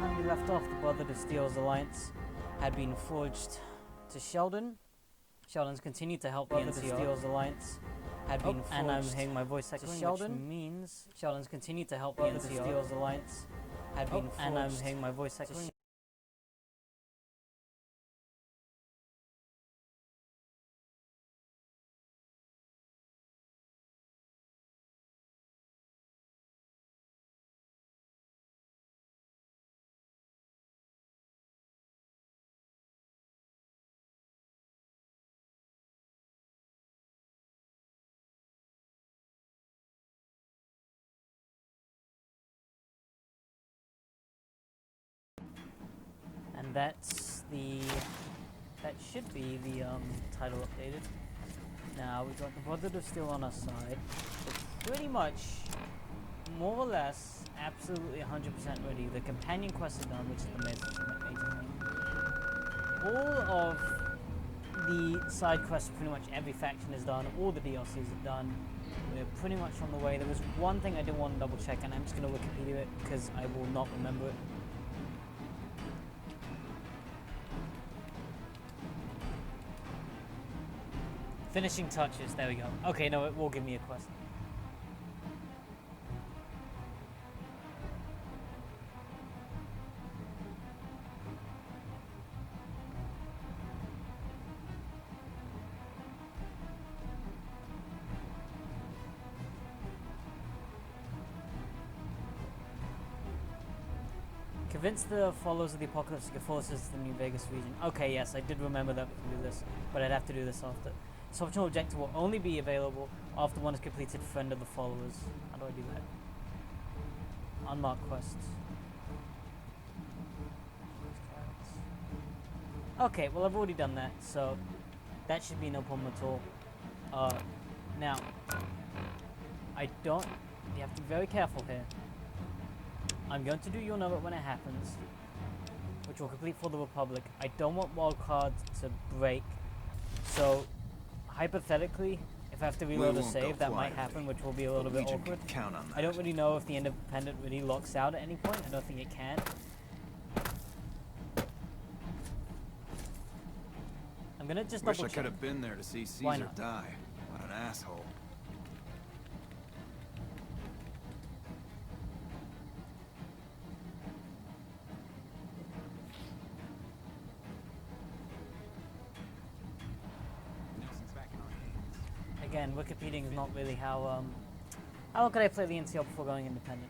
time we left off, the Brotherhood of Steel's alliance had been forged to Sheldon. Sheldon's continued to help the NCR. Steel's alliance had been forged, and I'm hearing my voice echoing, Sheldon, which means Sheldon's continued to help the NCR. Steel's alliance had been forged, and I'm hearing my voice echoing. And that should be the title updated. Now we've got the Brotherhood of Steel on our side. We're pretty much, more or less, absolutely 100% ready. The companion quests are done, which is the major thing. All of the side quests, pretty much every faction is done. All the DLCs are done. We're pretty much on the way. There was one thing I did want to double check, and I'm just going to Wikipedia it because I will not remember it. Finishing touches, there we go. Okay, no, it will give me a quest. Convince the followers of the Apocalypse to give full assistance to the New Vegas region. Okay, yes, I did remember that we can do this, but I'd have to do this after. This optional objective will only be available after one has completed Friend of the Followers. How do I do that? Unmark quests. Okay, well I've already done that, so that should be no problem at all. Now, you have to be very careful here. I'm going to do You'll Know It When It Happens, which will complete for the Republic. I don't want wildcards to break, so hypothetically, if I have to reload a save, that might happen, which will be a little bit awkward. Count on that. I don't really know if the Independent really locks out at any point. I don't think it can. I'm gonna just double check. Wish I could have been there to see Caesar die. What an asshole. Again, Wikipedia is not really how could I play the NCR before going independent?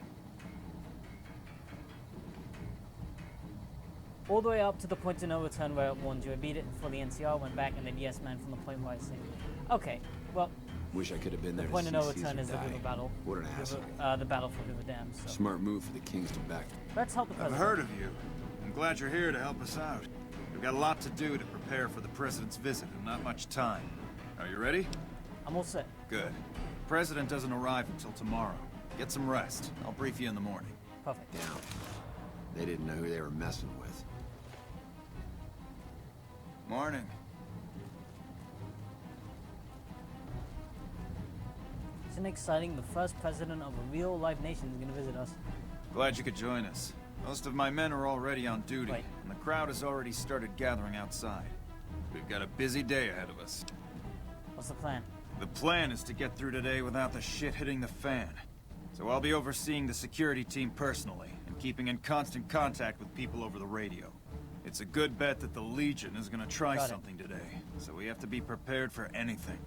All the way up to the point of no return where it warned you. I beat it for the NCR, went back, and then yes man from the point where I saved it. Okay, well, wish I could have been there. The point to of see no return is the die. river battle. What an asshole. The battle for River Dam. So. Smart move for the Kings to back. Let's help the president. I've heard of you. I'm glad you're here to help us out. We've got a lot to do to prepare for the president's visit and not much time. Are you ready? I'm all set. Good. The president doesn't arrive until tomorrow. Get some rest. I'll brief you in the morning. Perfect. Down. They didn't know who they were messing with. Morning. Isn't it exciting? The first president of a real-life nation is going to visit us. Glad you could join us. Most of my men are already on duty, Right. and the crowd has already started gathering outside. We've got a busy day ahead of us. What's the plan? The plan is to get through today without the shit hitting the fan. So I'll be overseeing the security team personally, and keeping in constant contact with people over the radio. It's a good bet that the Legion is gonna try something today, so we have to be prepared for anything.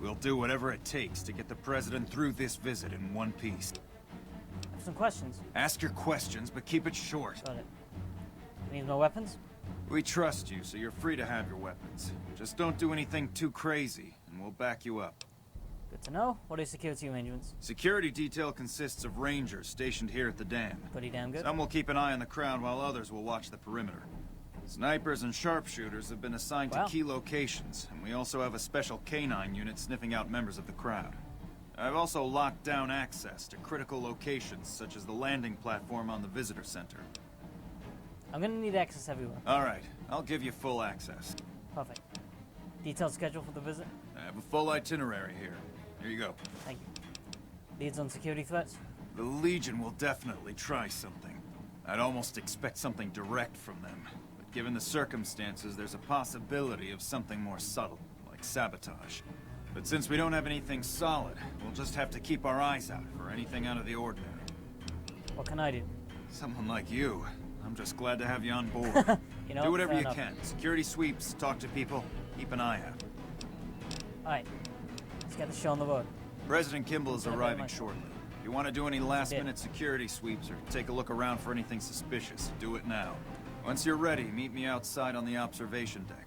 We'll do whatever it takes to get the President through this visit in one piece. I have some questions. Ask your questions, but keep it short. Got it. Need no weapons? We trust you, so you're free to have your weapons. Just don't do anything too crazy, and we'll back you up. Good to know. What are security arrangements? Security detail consists of rangers stationed here at the dam. Pretty damn good. Some will keep an eye on the crowd while others will watch the perimeter. Snipers and sharpshooters have been assigned to key locations, and we also have a special canine unit sniffing out members of the crowd. I've also locked down access to critical locations, such as the landing platform on the visitor center. I'm gonna need access everywhere. All right, I'll give you full access. Perfect. Detailed schedule for the visit? I have a full itinerary here. Here you go. Thank you. Leads on security threats? The Legion will definitely try something. I'd almost expect something direct from them. But given the circumstances, there's a possibility of something more subtle, like sabotage. But since we don't have anything solid, we'll just have to keep our eyes out for anything out of the ordinary. What can I do? Someone like you. I'm just glad to have you on board. You know, Do whatever fair you enough. can. Security sweeps, talk to people, keep an eye out. Alright, let's get the show on the road. President Kimball is Gonna bet arriving myself. shortly. If you want to do any last-minute security sweeps or take a look around for anything suspicious, do it now. Once you're ready, meet me outside on the observation deck.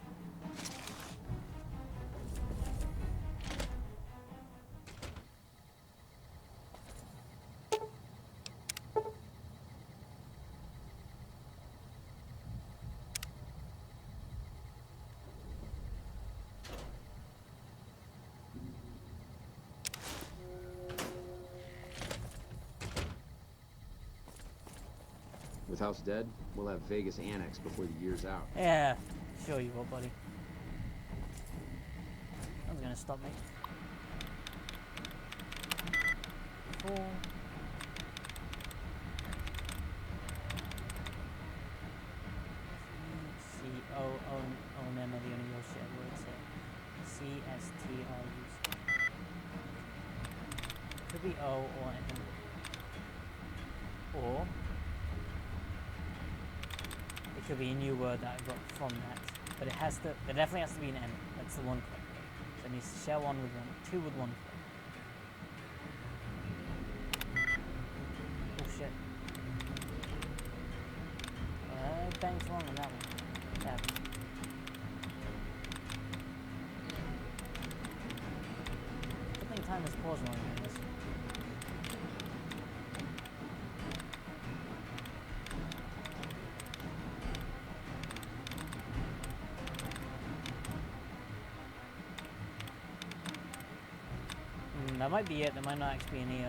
With House dead, we'll have Vegas annexed before the year's out. Yeah, sure you will, buddy. I was gonna stop me. 4. C-O-O-N are the only real shit words here. C-S-T-R-U-C. Could be O or N. Or it could be a new word that I got from that. But it has to, there definitely has to be an N. That's the one correct way. So it needs to share 1 with 1, 2 with 1. Oh shit. I banged wrong on that one. Damn. I think time is pause wrong on this. That might be it. There might not actually be any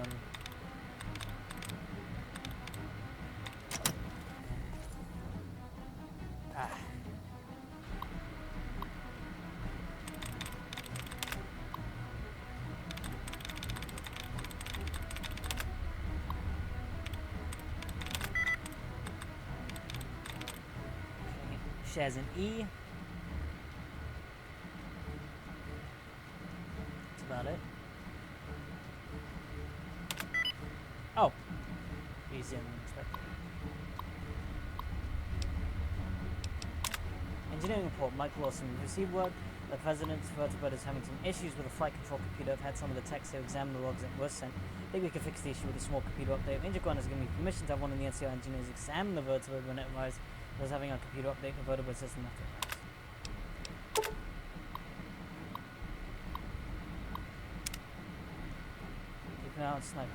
shares an E. That's about it. Oh, easier than expected. Engineering report, Mike Wilson. We've received word the President's vertibird is having some issues with the flight control computer. I've had some of the techs here examine the logs that were sent. I think we can fix the issue with a small computer update. Injicron has given me permission to have one of the NCR engineers examine the vertibird when it arrives. I was having a computer update the vertibird system after it arrives. Keeping out sniper.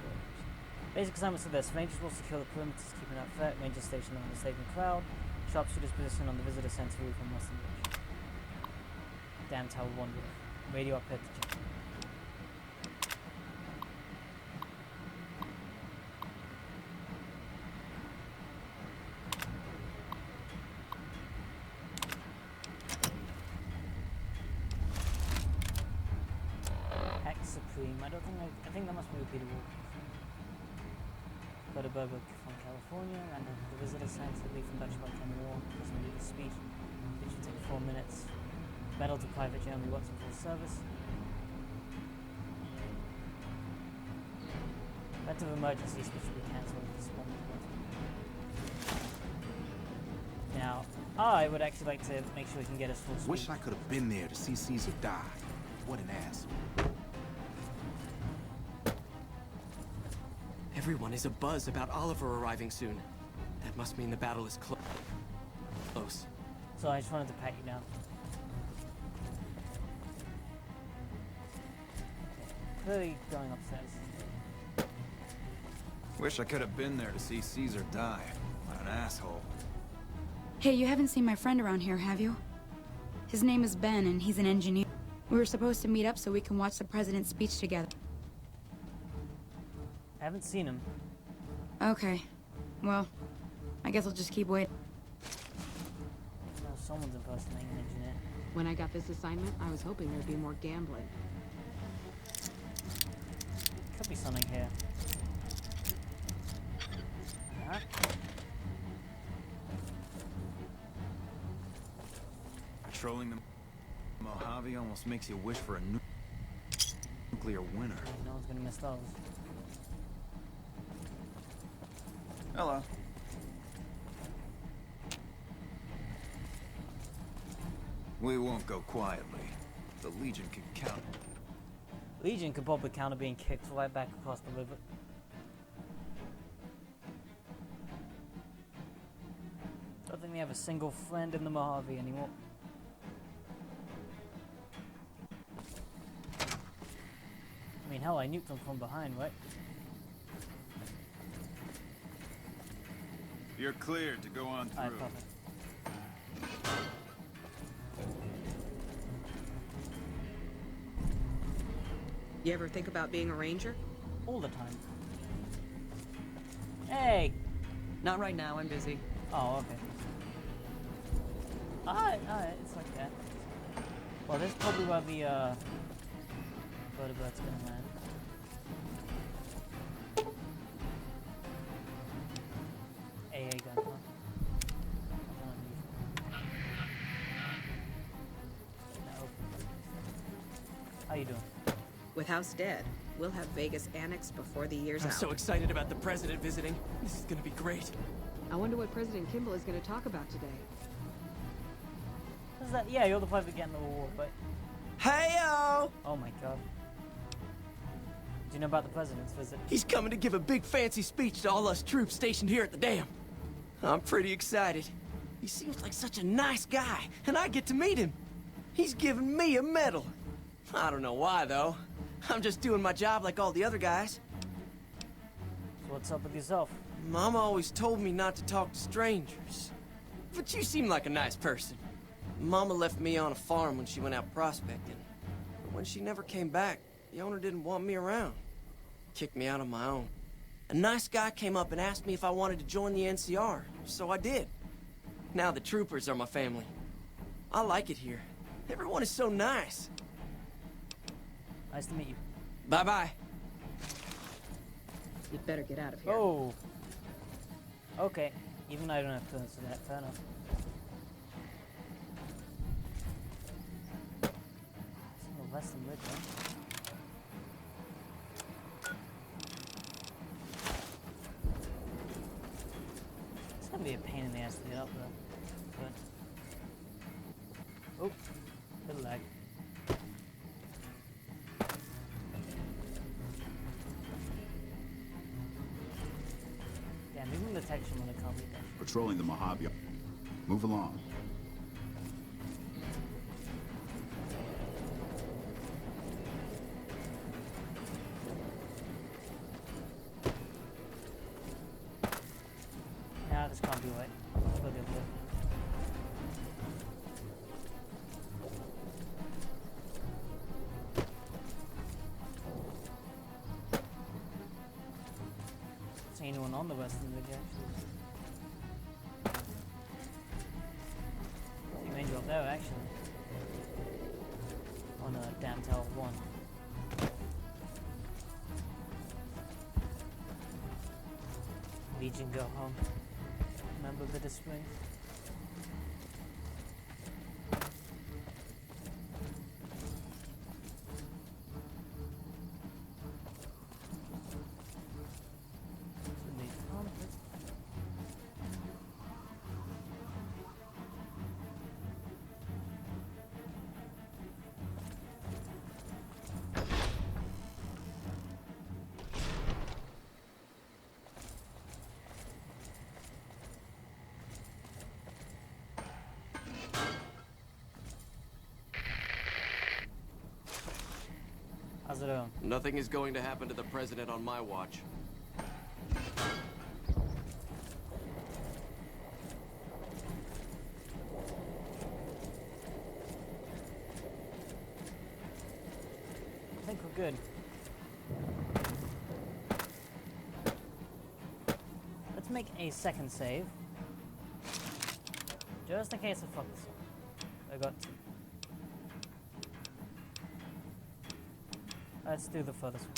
Basic assignments are this. Rangers will secure the perimeters, keeping out threat. Ranger station on the staging crowd. Sharpshooters position on the visitor center roof on Western Bridge. Damn Tower 1 roof. Radio up here to check. Hex Supreme. I think that must be repeatable. Burger from California, and the visitor center, leave from Dutch by Ken Moore, doesn't need a speech, it should take 4 minutes. Battle to Private Jeremy Watson full service. Event of emergency speech will be cancelled if this one. Now, I would actually like to make sure we can get us full speech. Wish I could have been there to see Caesar die. What an asshole. Everyone is abuzz about Oliver arriving soon. That must mean the battle is close. So I just wanted to pat you down. Clearly going upstairs. Wish I could have been there to see Caesar die. What an asshole. Hey, you haven't seen my friend around here, have you? His name is Ben, and he's an engineer. We were supposed to meet up so we can watch the president's speech together. I haven't seen him. Okay. Well, I guess I'll just keep waiting. No, someone's impersonating an engineer. When I got this assignment, I was hoping there'd be more gambling. Could be something here. Patrolling the Mojave almost makes you wish for a nuclear winter. No one's gonna miss those. Hello. We won't go quietly. The Legion can count. Legion could probably counter being kicked right back across the river. Don't think we have a single friend in the Mojave anymore. I mean, hell, I nuked them from behind, right? You're cleared to go on Alright, through. perfect. You ever think about being a ranger? All the time. Hey! Not right now, I'm busy. Oh, okay. Alright, it's like that. Well, this is probably where the, vertebrate's gonna land. AA gun, huh? No. How you doing? With House dead, we'll have Vegas annexed before the year's I'm out. so excited about the president visiting. This is gonna be great. I wonder what President Kimball is going to talk about today. What's that? Yeah, you're the private getting the reward, but... Hey-o! Oh my god. Do you know about the president's visit? He's coming to give a big fancy speech to all us troops stationed here at the dam. I'm pretty excited. He seems like such a nice guy, and I get to meet him. He's giving me a medal. I don't know why, though. I'm just doing my job like all the other guys. So what's up with yourself? Mama always told me not to talk to strangers. But you seem like a nice person. Mama left me on a farm when she went out prospecting. But when she never came back, the owner didn't want me around. Kicked me out on my own. A nice guy came up and asked me if I wanted to join the NCR, so I did. Now the troopers are my family. I like it here. Everyone is so nice. Nice to meet you. Bye-bye. You'd better get out of here. Oh! Okay. Even I don't have to answer that. Fair enough. It's a little less than lit, huh? It's gonna be a pain in the ass to get up there. But... Oh! Bit of lag. Damn, even detection when it comes to that. Patrolling the Mojave. Move along. Nah, this can't be right. Let's go the other way. See anyone on the western ridge actually? See Ranger up there actually. On Dam Tower 1. Legion go home. Remember Bitter Spring? How's it going? Nothing is going to happen to the president on my watch. I think we're good. Let's make a second save. Just in case I fuck this up. I got two. Let's do the furthest one.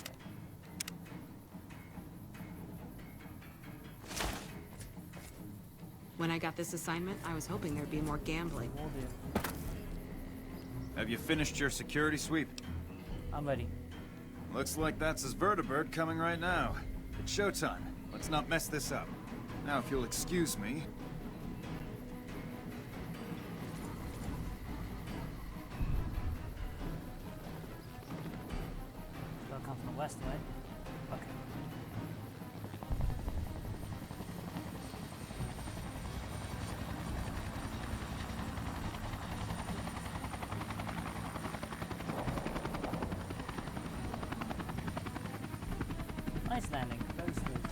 When I got this assignment, I was hoping there'd be more gambling. We'll do. Have you finished your security sweep? I'm ready. Looks like that's his vertibird coming right now. It's showtime. Let's not mess this up. Now, if you'll excuse me... They'll come from the west, right? Okay. Nice landing. Very smooth.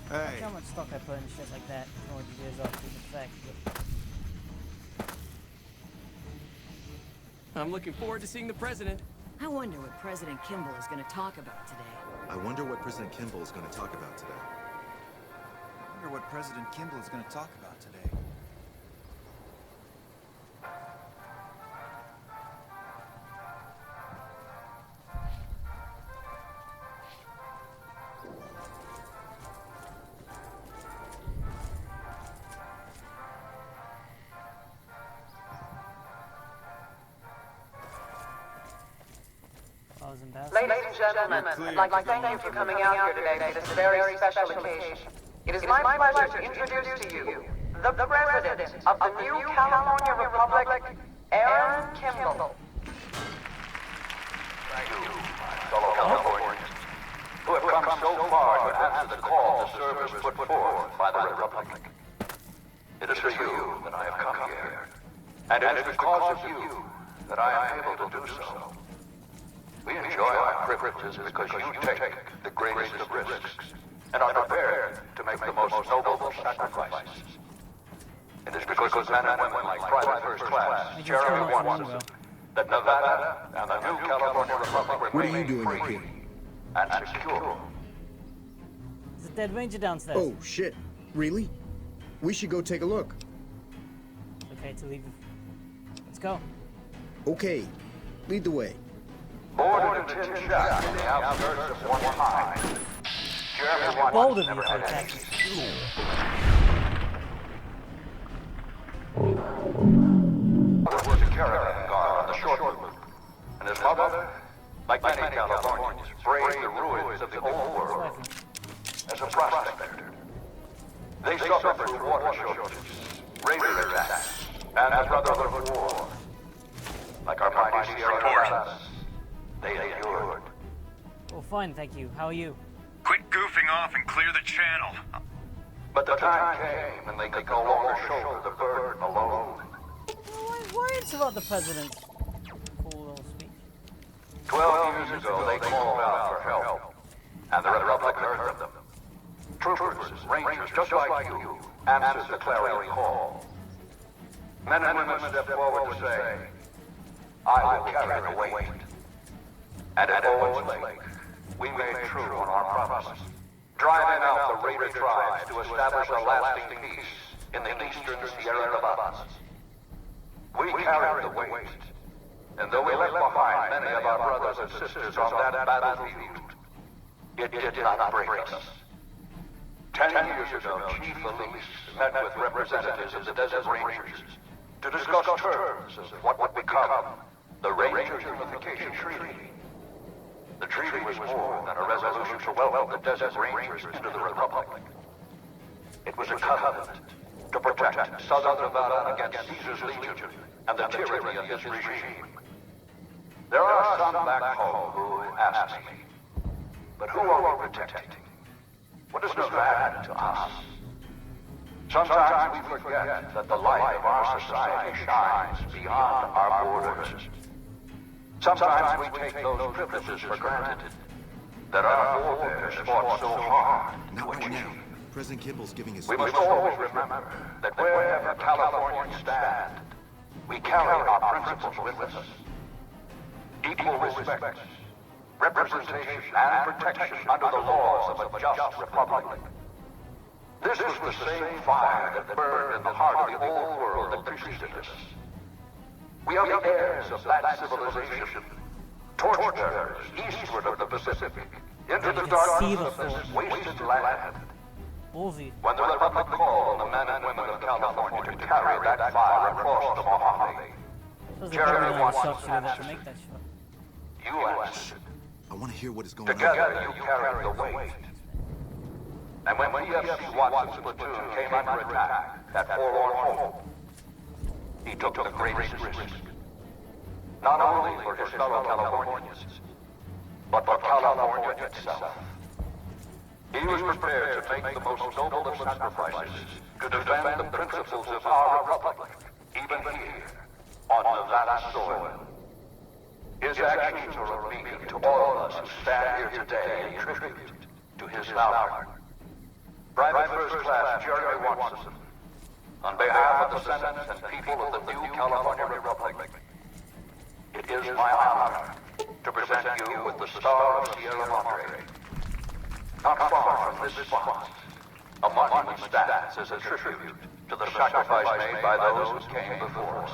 Hey, How much stock I put in shit like that? No years off the fact that I'm looking forward to seeing the president. I wonder what President Kimball is going to talk about today. I wonder what President Kimball is going to talk about today. I wonder what President Kimball is going to talk about today. I was embarrassed. Ladies and gentlemen, I'd like to thank you for coming out here today for this very special occasion. It is my pleasure to introduce to you the President of the new California Republic, Aaron Kimball. Thank you, my fellow Californians, who have come so far to answer the call the service put forth by the Republic. It is for you that I have come here, and it is because of you that I am able to do so. We enjoy our privileges because you take the greatest of risks and are prepared to make the most noble of sacrifices. It is because of men and women like Private First Class Jeremy Watson that Nevada and the new California Republic remain free and secure. There's a dead ranger downstairs. Oh, shit. Really? We should go take a look. Okay, to leave. Let's go. Okay. Lead the way. Boarded a tin shack in the outskirts of one mine. Jeremy Watson Bold of you never to had attack. any was a caravan guard on the short route, and his mother, like many Californians, braved the ruins of the old world as a prospector. They suffered through water shortages, raider attacks, and the Brotherhood War. Like our mighty Sierra Nevadas, they endured. Oh, fine, thank you. How are you? Quit goofing off and clear the channel. But the time came when they could no longer shoulder the burden alone. Why interrupt the president's cool little speech? 12 years ago, they called out for help, and the Republic heard them. Troopers, rangers, just like you, answered the clarion call. Men and women stepped forward to say, I will carry the weight. And at Owens Lake, we made true on our promise, driving out the raider tribes to establish a lasting peace in the eastern Sierra Nevadas. We carried the weight, and though we left behind many of our brothers and sisters on that battlefield, it did not break us. 10 years ago, Chief Elise met with representatives of the Desert Rangers to discuss terms of what would become the Ranger Unification Treaty. The treaty was more than a resolution to welcome the Desert Rangers into the Republic. It was a covenant to protect Southern Nevada against Caesar's Legion and the tyranny of his regime. There are some back home who ask me, but who are we protecting? What is Nevada to us? Sometimes we forget that the light of our society shines beyond our borders. Sometimes we take those privileges for granted that our forebears fought so hard to achieve. President Kimball's giving his We must always remember that wherever Californians stand, we carry our principles with us. Equal respect, representation, and protection under the laws of a just republic. This was the same fire that burned in the heart of the old world that preceded us. We are the heirs of that civilization, torchbearers eastward of the Pacific, into the darkness of this wasted landed. Ballsy. When the Republic called on the men and women of California to carry that fire across the Mojave, Jerry Watson that to make that shot. you answered. I want to hear what is going on. Together you carried the weight. And when PFC Watson's platoon came under attack at Forlorn Hope, he took the greatest risk. Not only for his fellow Californians, but for California itself. He was prepared to make the most noble of sacrifices to defend the principles of our republic, even here, on Nevada soil. His actions are a beacon to all of us who stand here today in tribute to his valor. Private First Class Jerry Watson, on behalf of the Senate and people of the new California Republic, it is my honor to present you with the Star of Sierra Madre. Not far from this spot, a monument stands as a tribute to the sacrifice made by those who came before us.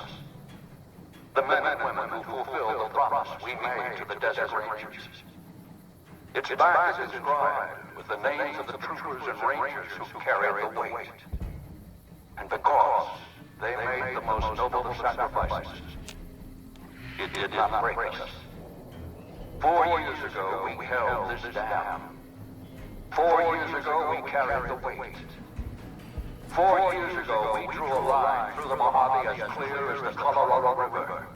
The men and women who fulfilled the promise we made to the Desert Rangers. Its back is inscribed with the names of the troopers and rangers who carried the weight. And because they made the most noble of sacrifices, it did not break us. 4 years ago, we held this dam. 4 years ago, we carried the weight. 4 years ago, we drew a line through the Mojave as clear as the Colorado River.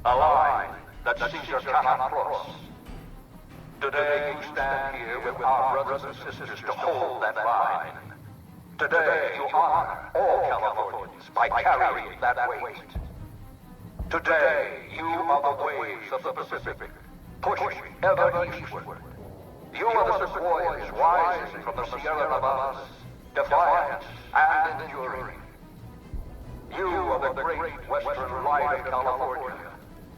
A line that Caesar cannot cross. Today, you stand here with our brothers and sisters to hold that line. Today, you honor all Californians by carrying that weight. Today, you are the waves of the Pacific, pushing ever eastward. You are the sequoias rising from the Sierra Nevadas, defiant and enduring. You are the great western light of California,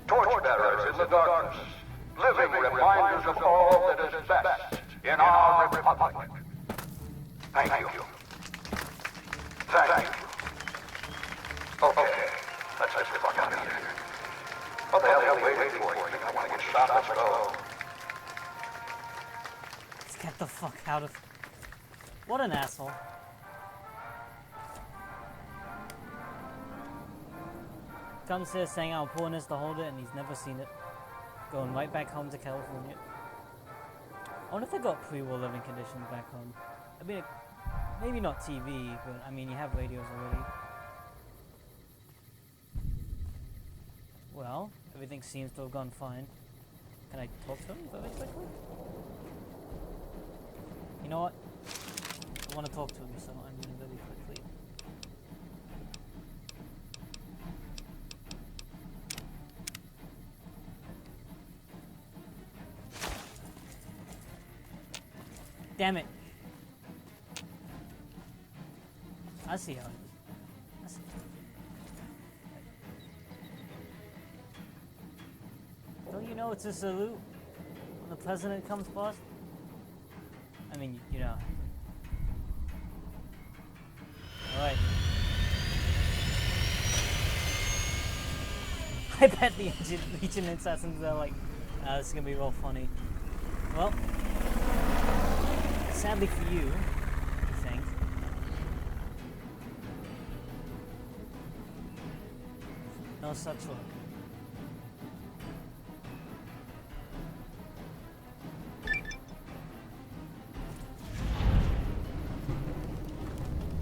torchbearers in the darkness, living reminders of all that is best in our republic. Thank you. Thank you. Okay, let's get the fuck out of here. What the hell are you waiting for? You think I want to get shot? Let's go. Let's get the fuck out of... What an asshole. Comes here saying how important it is to hold it and he's never seen it. Going right back home to California. I wonder if they got pre-war living conditions back home. I mean, maybe not TV, but I mean, you have radios already. Well, everything seems to have gone fine. Can I talk to him very quickly? You know what? I want to talk to him, so I'm going to very quickly. Damn it. I see how it is. I see. Don't you know it's a salute when the president comes past? I mean, you know. Alright. I bet the Legion assassins are like, this is gonna be real funny. Well, sadly for you, I think. No such luck.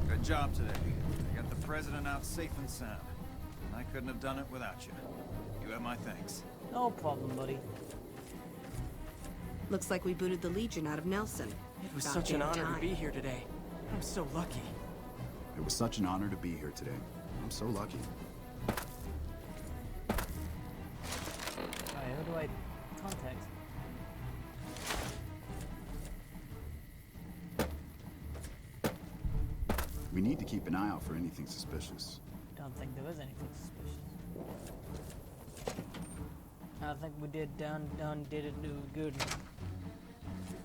Good job today. I got the president out safe and sound. I couldn't have done it without you. You have my thanks. No problem, buddy. Looks like we booted the Legion out of Nelson. It was such an honor to be here today. I'm so lucky. It was such an honor to be here today. I'm so lucky. Alright, who do I contact? We need to keep an eye out for anything suspicious. Don't think there is anything suspicious. I think we did do good.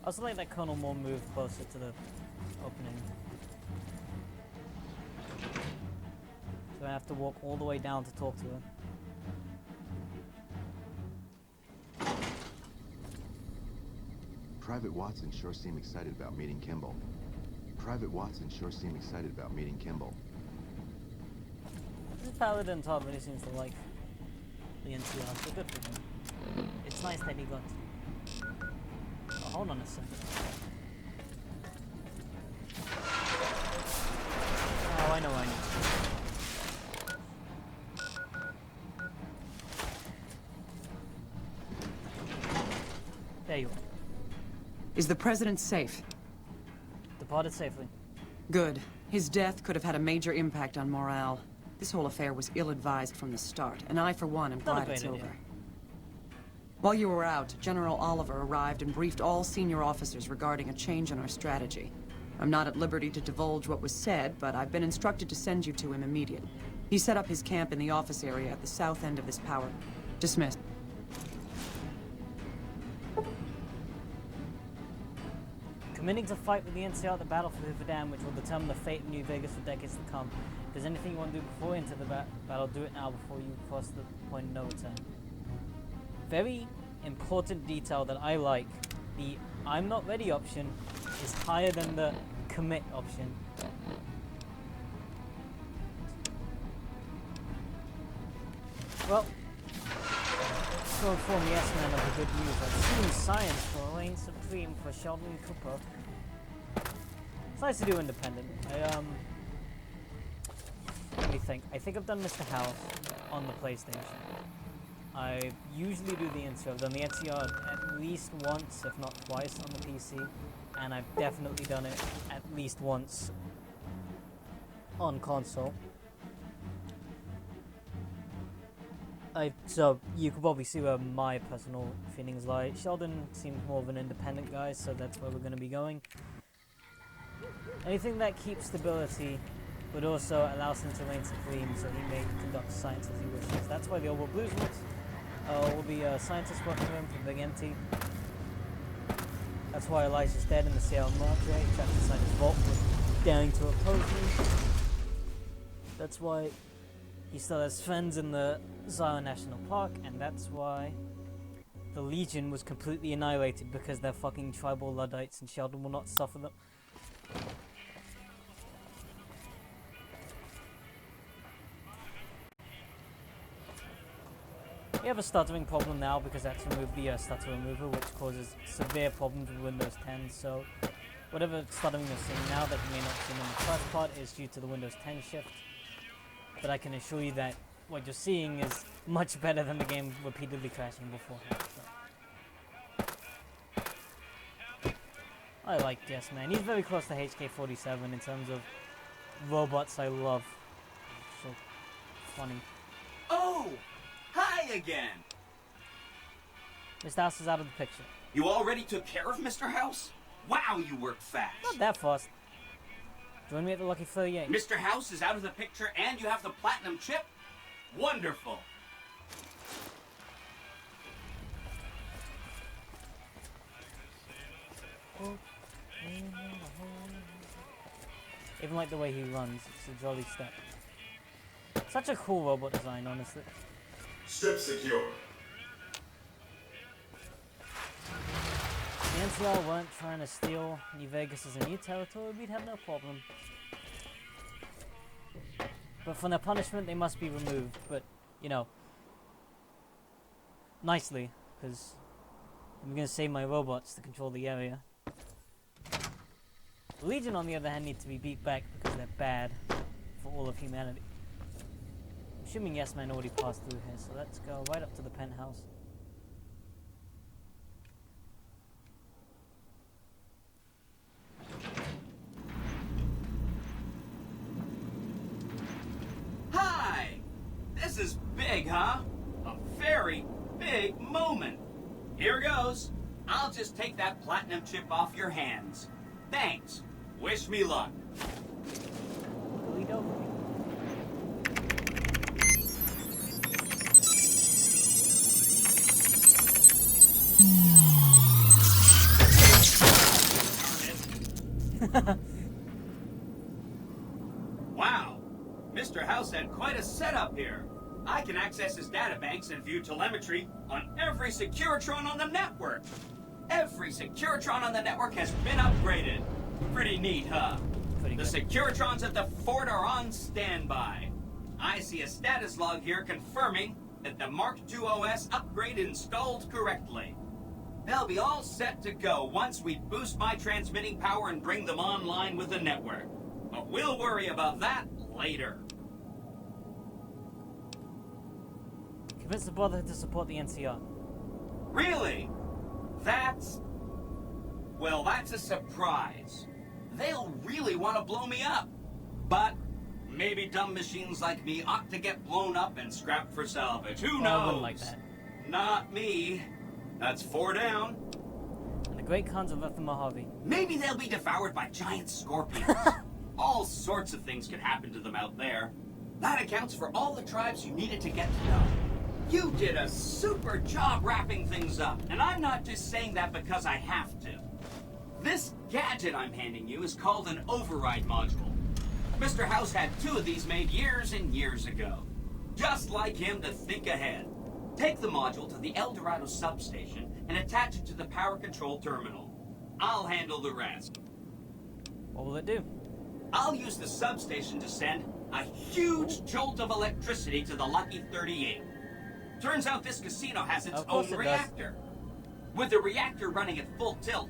I also like that Colonel Moore moved closer to the opening. So I have to walk all the way down to talk to her. Private Watson sure seemed excited about meeting Kimball. This Paladin top really seems to like the NCR, so good for him. It's nice that he got... Oh, hold on a second. Oh, I know. There you are. Is the president safe? Departed safely. Good. His death could have had a major impact on morale. This whole affair was ill-advised from the start, and I, for one, am glad it's over. While you were out, General Oliver arrived and briefed all senior officers regarding a change in our strategy. I'm not at liberty to divulge what was said, but I've been instructed to send you to him immediately. He set up his camp in the office area at the south end of this power. Dismissed. Committing to fight with the NCR at the Battle for Hoover Dam, which will determine the fate of New Vegas for decades to come. If there's anything you want to do before you enter the battle, do it now before you cross the point of no return. Very important detail that I like. The I'm not ready option is higher than the commit option. Well, to inform the S-Man of the good news, I've seen science for reign supreme for Sheldon Cooper. It's nice to do independent. Let me think. I think I've done Mr. House on the PlayStation. I usually do the NCR. I've done the NCR at least once, if not twice, on the PC. And I've definitely done it at least once on console. So you could probably see where my personal feelings lie. Sheldon seems more of an independent guy, so that's where we're going to be going. Anything that keeps stability, but also allows him to reign supreme, so he may conduct science as he wishes. That's why the Oval Blues will be scientists working with him from Big Empty. That's why Elijah's dead in the Seattle Madre, trapped inside his vault, daring to oppose me. That's why he still has friends in the Zion National Park, and that's why the Legion was completely annihilated, because they're fucking tribal Luddites and Sheldon will not suffer them. We have a stuttering problem now because that's removed the stutter remover, which causes severe problems with Windows 10, so whatever stuttering you're seeing now that you may not see in the first part is due to the Windows 10 shift. But I can assure you that what you're seeing is much better than the game repeatedly crashing beforehand. So. I like Yes Man. He's very close to HK47 in terms of robots I love. So funny. Oh! Hi again! Mr. House is out of the picture. You already took care of Mr. House? Wow, you work fast. Not that fast. Join me at the Lucky 38. Mr. House is out of the picture and you have the platinum chip? Wonderful. Even like the way he runs, it's a jolly step. Such a cool robot design, honestly. Strip secure. The NCR weren't trying to steal New Vegas as a new territory, we'd have no problem. But for their punishment, they must be removed, but, you know, nicely, because I'm going to save my robots to control the area. The Legion, on the other hand, need to be beat back because they're bad for all of humanity. I'm assuming Yes Man already passed through here, so let's go right up to the penthouse. Hi! This is big, huh? A very big moment. Here goes. I'll just take that platinum chip off your hands. Thanks. Wish me luck. Wow. Mr. House had quite a setup here. I can access his databanks and view telemetry on every Securitron on the network. Every every Securitron on the network has been upgraded. Pretty neat, huh? Pretty The good. Securitrons at the fort are on standby. I see a status log here confirming that the Mark II OS upgrade installed correctly. They'll be all set to go once we boost my transmitting power and bring them online with the network. But we'll worry about that later. Convince the Brotherhood to support the NCR. Really? Well, that's a surprise. They'll really want to blow me up. But maybe dumb machines like me ought to get blown up and scrapped for salvage. Who knows? I wouldn't like that. Not me. That's 4 down. And the Great Khans of Earth Mojave. Maybe they'll be devoured by giant scorpions. All sorts of things could happen to them out there. That accounts for all the tribes you needed to get to know. You did a super job wrapping things up, and I'm not just saying that because I have to. This gadget I'm handing you is called an override module. Mr. House had 2 of these made years and years ago. Just like him to think ahead. Take the module to the El Dorado substation and attach it to the power control terminal. I'll handle the rest. What will it do? I'll use the substation to send a huge jolt of electricity to the Lucky 38. Turns out this casino has its own reactor. With the reactor running at full tilt,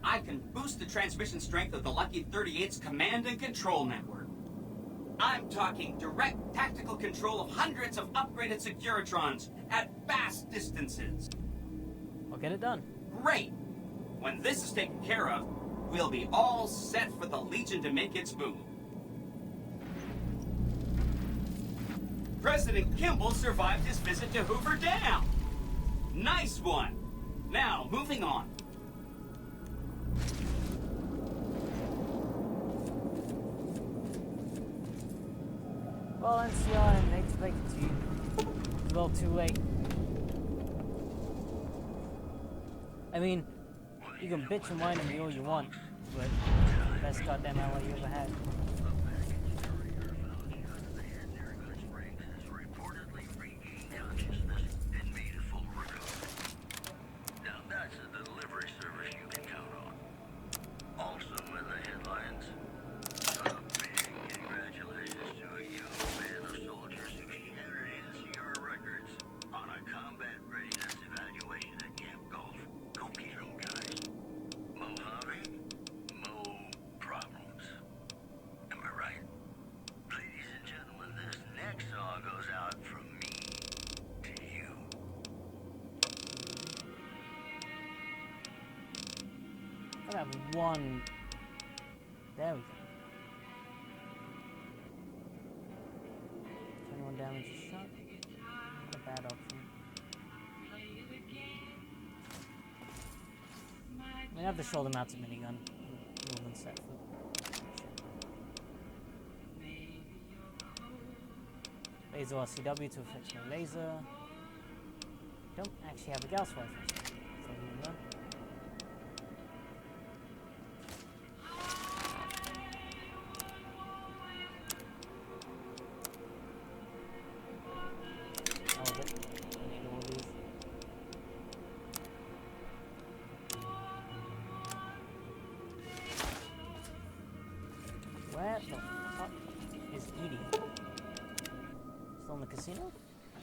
I can boost the transmission strength of the Lucky 38's command and control network. I'm talking direct tactical control of hundreds of upgraded Securitrons at vast distances. I'll get it done. Great! When this is taken care of, we'll be all set for the Legion to make its move. President Kimball survived his visit to Hoover Dam. Nice one. Now, moving on. Well, NCR, I hate to break it to you. It's a little too late. I mean, you can bitch and whine at me all you want, but best goddamn ally you ever had. I have one. There we go. 21 damage a shot. Not a bad option. I have the shoulder mounted minigun. More than set for. Laser RCW to affect my laser. Don't actually have a Gauss rifle. So you know. Where the fuck is Edie? Still in the casino?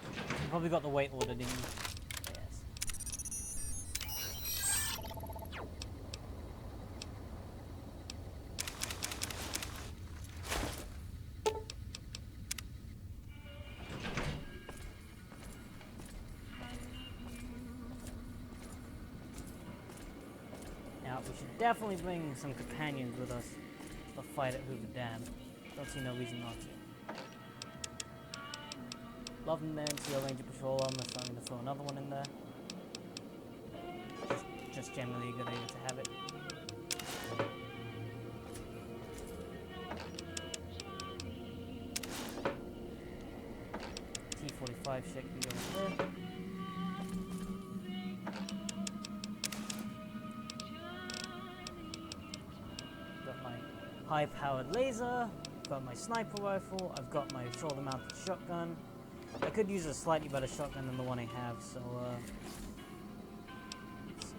You probably got the weight order, didn't you? Yes. Now, we should definitely bring some companions with us. The fight at Hoover Dam. Don't see no reason not to. Love them there, NCR Ranger Patrol. I'm starting to throw another one in there. Just generally a good idea to have it. T-45 shit can go in there. High-powered laser, got my sniper rifle, I've got my shoulder-mounted shotgun. I could use a slightly better shotgun than the one I have, so let's see.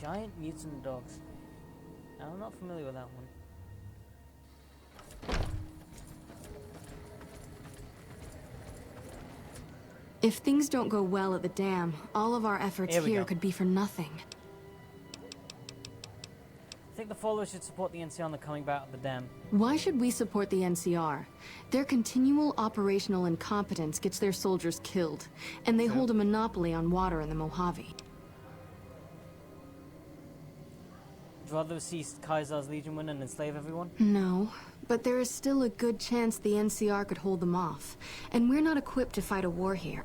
Giant mutant dogs. I'm not familiar with that one. If things don't go well at the dam, all of our efforts here could be for nothing. I think the followers should support the NCR on the coming back of the dam. Why should we support the NCR? Their continual operational incompetence gets their soldiers killed, and they hold a monopoly on water in the Mojave. Would you rather see Kaiser's Legion win and enslave everyone? No, but there is still a good chance the NCR could hold them off, and we're not equipped to fight a war here.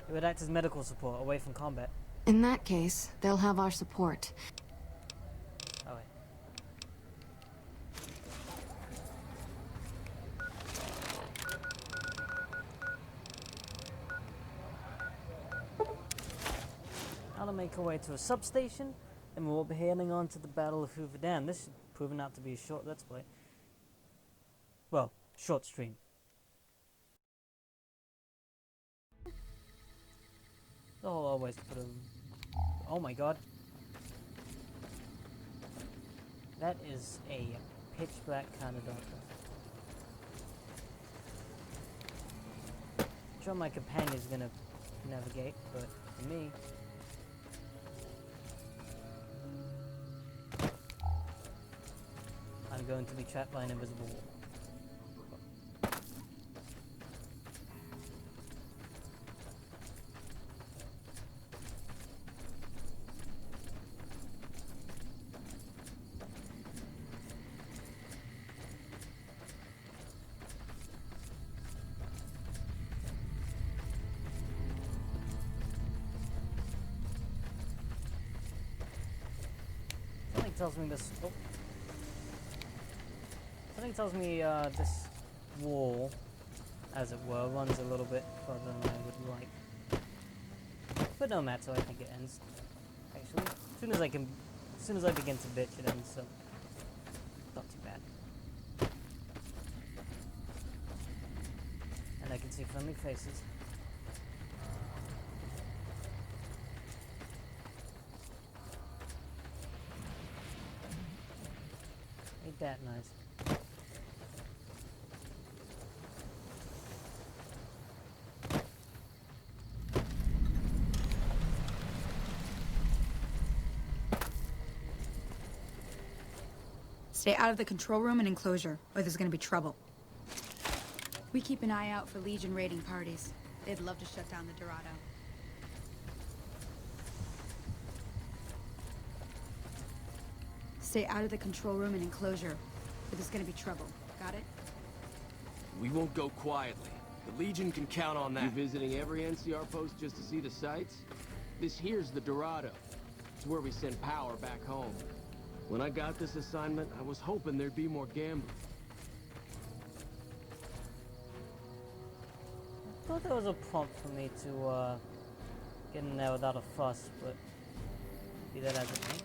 It would act as medical support away from combat. In that case, they'll have our support. Oh, wait. Now to make our way to a substation, and we'll be heading on to the Battle of Hoover Dam. This is proving out to be a short Let's Play. Well, short stream. The whole always put a... Oh my god. That is a pitch black kind of darkness. I'm sure my companion's gonna navigate, but for me... I'm going to be trapped by an invisible wall. Something tells me this. Oh. Something tells me this wall, as it were, runs a little bit further than I would like. But no matter, I think it ends. Actually, as soon as I begin to bitch, it ends. So not too bad. And I can see friendly faces. Ain't that nice? Stay out of the control room and enclosure, or there's gonna be trouble. We keep an eye out for Legion raiding parties. They'd love to shut down the Dorado. Stay out of the control room and enclosure, or there's gonna be trouble. Got it? We won't go quietly. The Legion can count on that. You visiting every NCR post just to see the sights? This here's the Dorado. It's where we send power back home. When I got this assignment, I was hoping there'd be more gambling. I thought there was a prompt for me to get in there without a fuss, but be that as it may.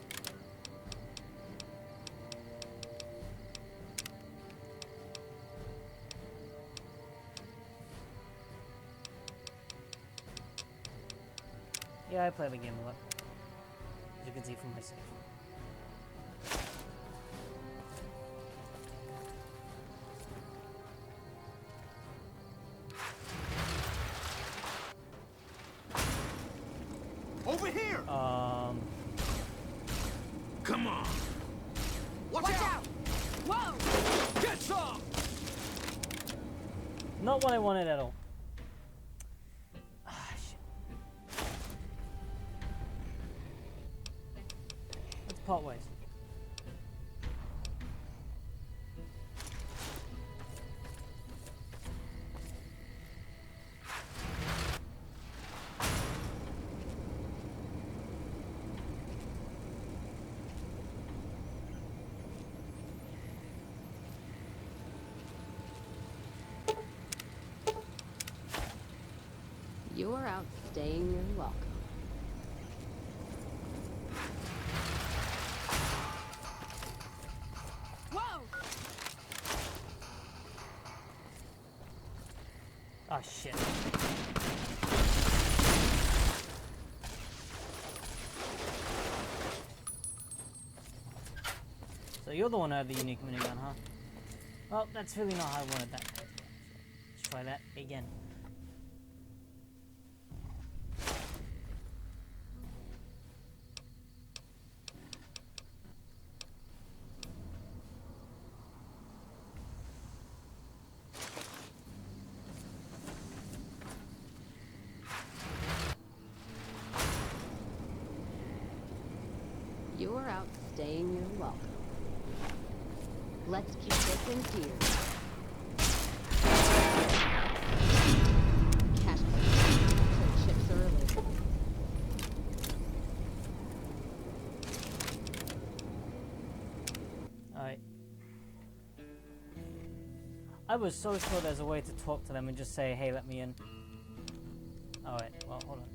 Yeah, I play the game a lot, as you can see from my save. Over here! Come on! Watch out! Whoa! Get some! Not what I wanted at all. Ah, shit. Let's part ways. You're outstaying your welcome. Whoa! Ah, shit. So you're the one who had the unique minigun, huh? Well, that's really not how I wanted that. Let's try that again. You're out staying, you're welcome. Let's keep this in gear. Cash trade ships early. Alright. I was so sure there's a way to talk to them and just say, hey, let me in. Alright, well, hold on.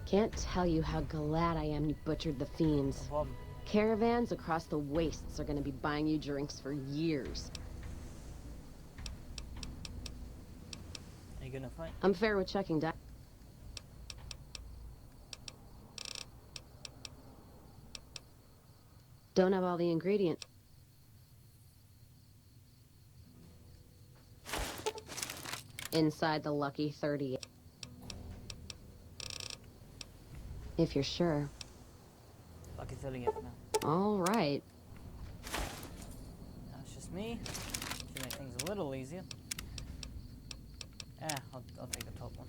Can't tell you how glad I am you butchered the fiends. No problem. Caravans across the wastes are gonna be buying you drinks for years. Are you gonna fight? I'm fair with checking down. Don't have all the ingredients. Inside the lucky 30. If you're sure. Lucky 30 it now. All right. Now it's just me. Should make things a little easier. Yeah, I'll take the top one.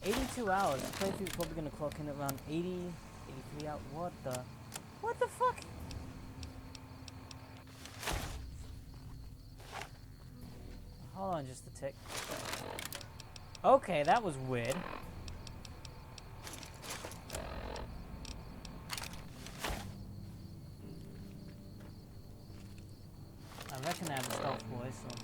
82 hours. The playthrough's probably gonna clock in around 80, 83 hours. What the fuck? Hold on just a tick. Okay, that was weird. I reckon I have a stealth boy, so...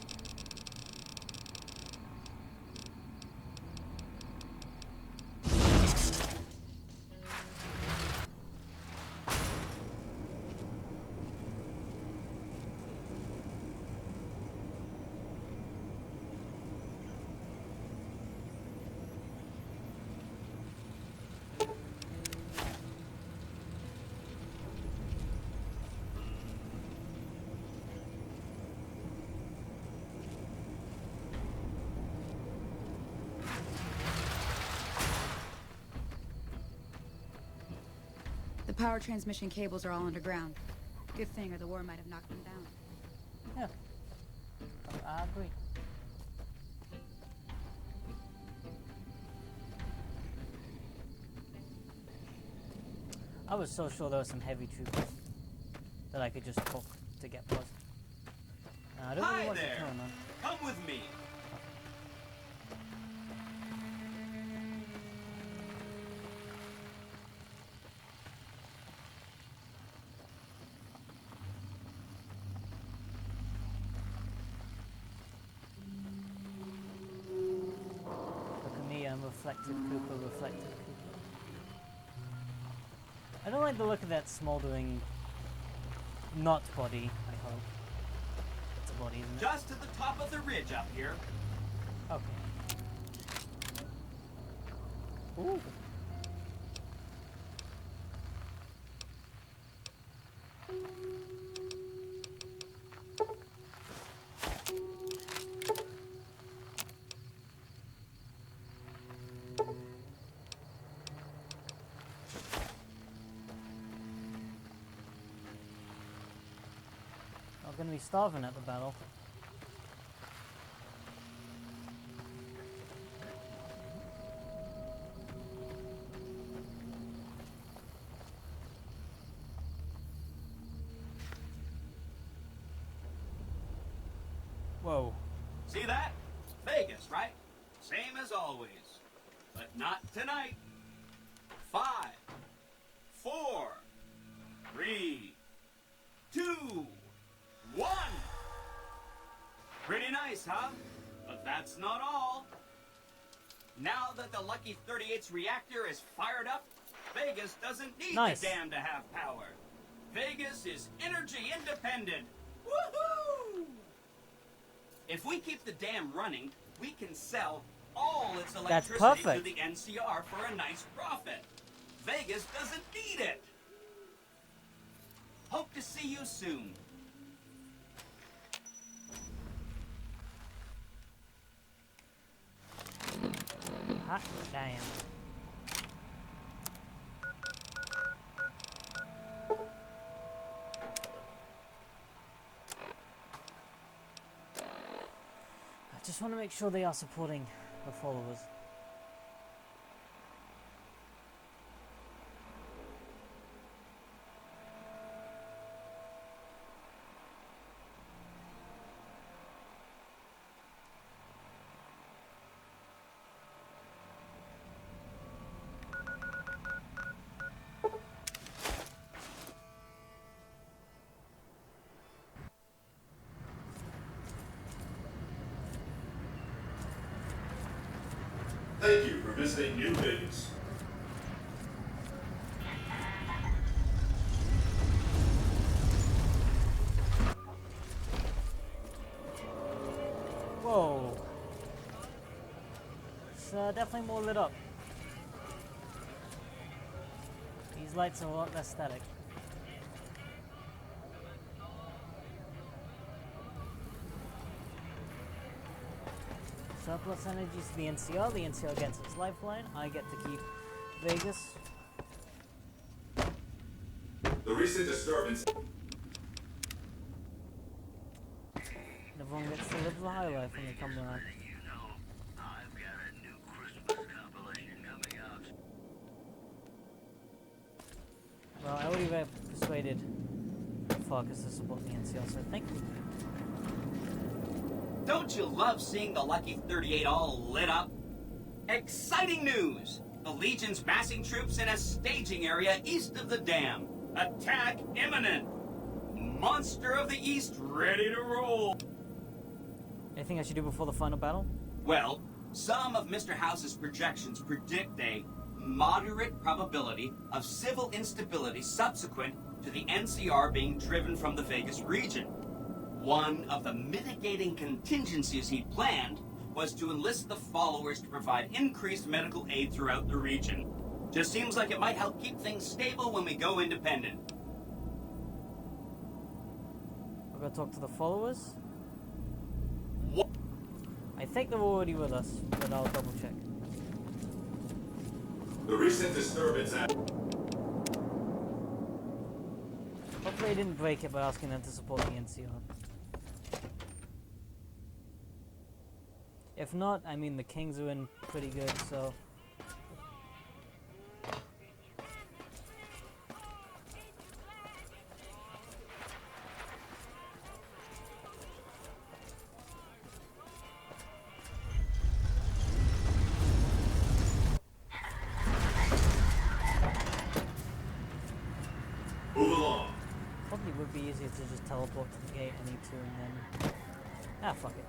The power transmission cables are all underground. Good thing, or the war might have knocked them down. Yeah. I agree. I was so sure there were some heavy troopers that I could just poke to get past. I don't really Hi want to there! kill them. Come with me! Look at me, I'm reflective Cooper, reflective Cooper. I don't like the look of that smoldering, not body, I hope. It's a body, isn't it? Just to the top of the ridge up here. Okay. Ooh. Not gonna be starving at the battle. Whoa. See that? Vegas, right? Same as always. But not tonight. 5, 4, 3, 2, 1. Pretty nice. huh? But that's not all. Now that the Lucky 38's reactor is fired up, Vegas doesn't need the dam to have power. Vegas is energy independent. Woohoo! If we keep the dam running, we can sell all its electricity to the NCR for a nice profit. Vegas doesn't need it. Hope to see you soon. Hot damn. I just want to make sure they are supporting the followers. Thank you for visiting New Vegas. Whoa. It's definitely more lit up. These lights are a lot less static. Surplus energy to the NCR. The NCR gets its lifeline. I get to keep Vegas. The recent disturbance. Everyone gets to live the high life when they come around. Well, I already persuaded Farkas to support the NCR, so thank you. Don't you love seeing the Lucky 38 all lit up? Exciting news! The Legion's massing troops in a staging area east of the dam. Attack imminent! Monster of the East ready to roll! Anything I should do before the final battle? Well, some of Mr. House's projections predict a moderate probability of civil instability subsequent to the NCR being driven from the Vegas region. One of the mitigating contingencies he planned was to enlist the followers to provide increased medical aid throughout the region. Just seems like it might help keep things stable when we go independent. I'll go talk to the followers. What? I think they're already with us, but I'll double check. The recent disturbance at... Hopefully I didn't break it by asking them to support the NCR. If not, I mean the Kings are in pretty good, so... Move along. Probably would be easier to just teleport to the gate I need to and then... Ah, fuck it.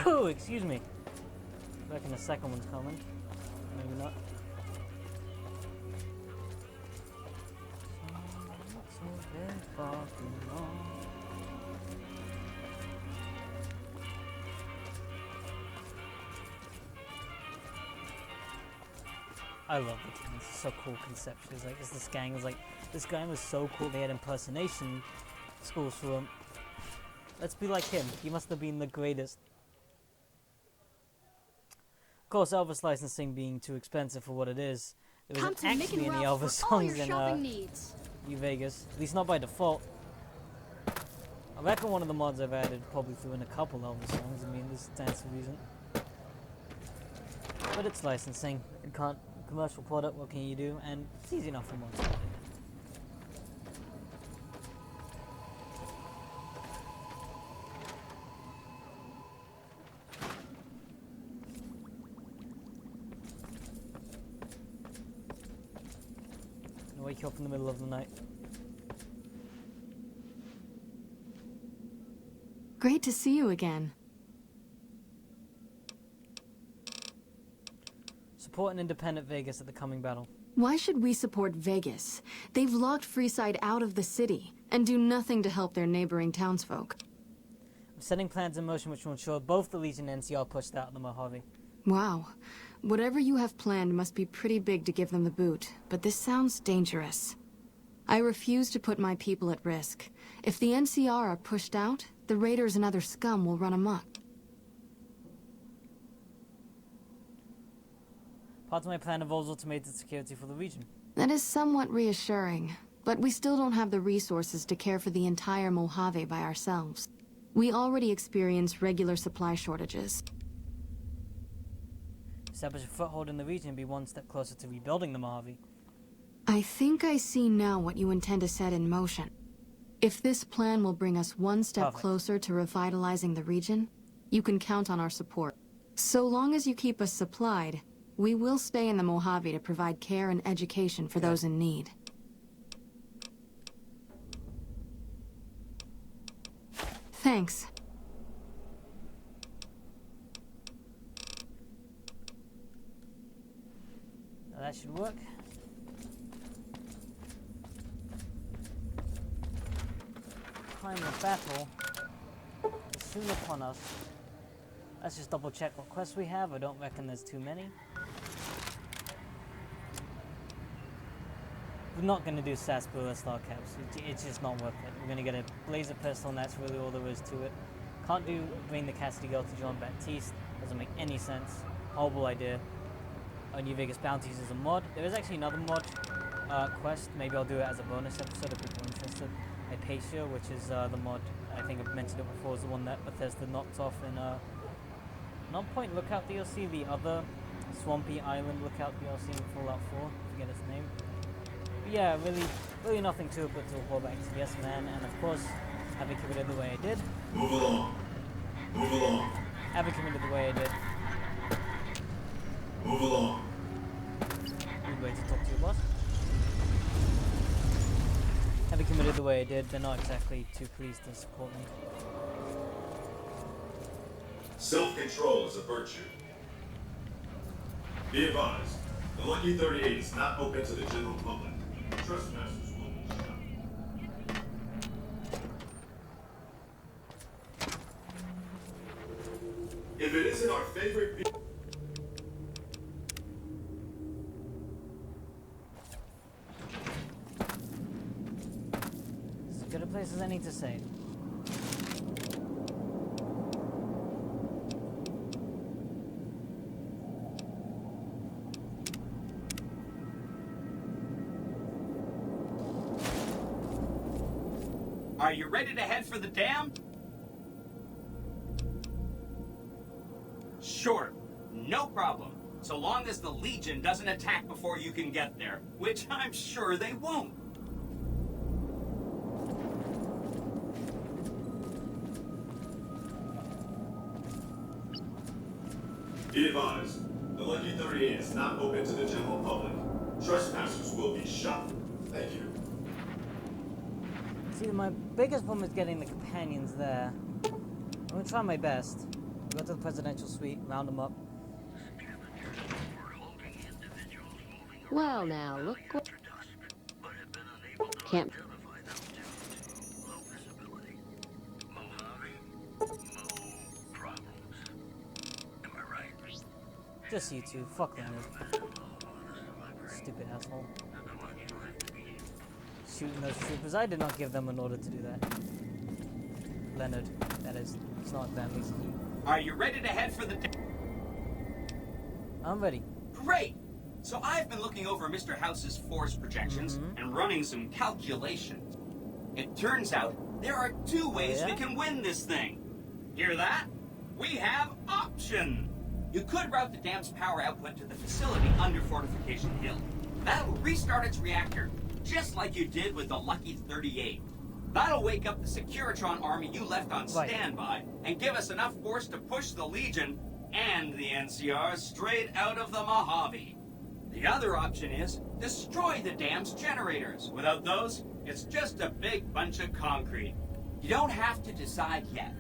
Oh, excuse me. I reckon the second one's coming. Maybe not. So very far from home. I love the Kings. It's so cool conceptually. It's like this gang is like this guy was so cool. They had impersonation schools for him. Let's be like him. He must have been the greatest. Of course, Elvis licensing being too expensive for what it is, there wasn't actually any Elvis songs in New Vegas. At least not by default. I reckon one of the mods I've added probably threw in a couple Elvis songs. I mean, this stands to reason. But it's licensing. It can't commercial product. What can you do? And it's easy enough for mods to edit. wake you up in the middle of the night. Great to see you again. Support an independent Vegas at the coming battle. Why should we support Vegas? They've locked Freeside out of the city and do nothing to help their neighboring townsfolk. I'm setting plans in motion which will ensure both the Legion and NCR pushed out of the Mojave. Wow. Whatever you have planned must be pretty big to give them the boot, but this sounds dangerous. I refuse to put my people at risk. If the NCR are pushed out, the Raiders and other scum will run amok. Part of my plan involves automated security for the region. That is somewhat reassuring, but we still don't have the resources to care for the entire Mojave by ourselves. We already experience regular supply shortages. Establish a foothold in the region and be one step closer to rebuilding the Mojave. I think I see now what you intend to set in motion. If this plan will bring us one step closer to revitalizing the region, you can count on our support. So long as you keep us supplied, we will stay in the Mojave to provide care and education for those in need. Thanks. Now that should work. Time of battle is soon upon us. Let's just double check what quests we have. I don't reckon there's too many. We're not going to do Sarsaparilla Star Caps. It's just not worth it. We're going to get a Blazer pistol and that's really all there is to it. Can't do bring the Cassidy girl to John Baptiste. Doesn't make any sense. Horrible idea. New Vegas Bounties is a mod. There is actually another mod quest. Maybe I'll do it as a bonus episode if people are interested. Hypatia, which is the mod, I think I've mentioned it before, is the one that Bethesda knocked off in Not Point Lookout DLC, the other Swampy Island Lookout DLC in Fallout 4, I forget its name. But yeah, really nothing to it but to report back to Yes Man, and of course, having committed the way I did. Move along. Move along. Having committed the way I did. Move along. Good way to talk to your boss. Having committed the way I did, they're not exactly too pleased to support me. Self-control is a virtue. Be advised, the Lucky 38 is not open to the general public. Trespassers will be shot. If it isn't our favorite As good a place as any to say. Are you ready to head for the dam? Sure, no problem. So long as the Legion doesn't attack before you can get there, which I'm sure they won't. Be advised, the Lucky 38 is not open to the general public. Trespassers will be shot. Thank you. See, my biggest problem is getting the companions there. I'm gonna try my best. Go to the presidential suite, round them up. Well, now, look what... Can't... Just you two. Fuck Leonard. Stupid asshole. Shooting those troopers. I did not give them an order to do that. Leonard, that is. It's not exactly easy. Are you ready to head for the... I'm ready. Great! So I've been looking over Mr. House's force projections and running some calculations. It turns out there are two ways we can win this thing. Hear that? We have options. You could route the dam's power output to the facility under Fortification Hill. That'll restart its reactor, just like you did with the Lucky 38. That'll wake up the Securitron army you left on standby and give us enough force to push the Legion and the NCR straight out of the Mojave. The other option is destroy the dam's generators. Without those, it's just a big bunch of concrete. You don't have to decide yet.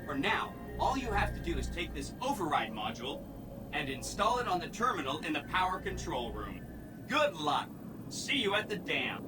For now, all you have to do is take this override module and install it on the terminal in the power control room. Good luck. See you at the dam.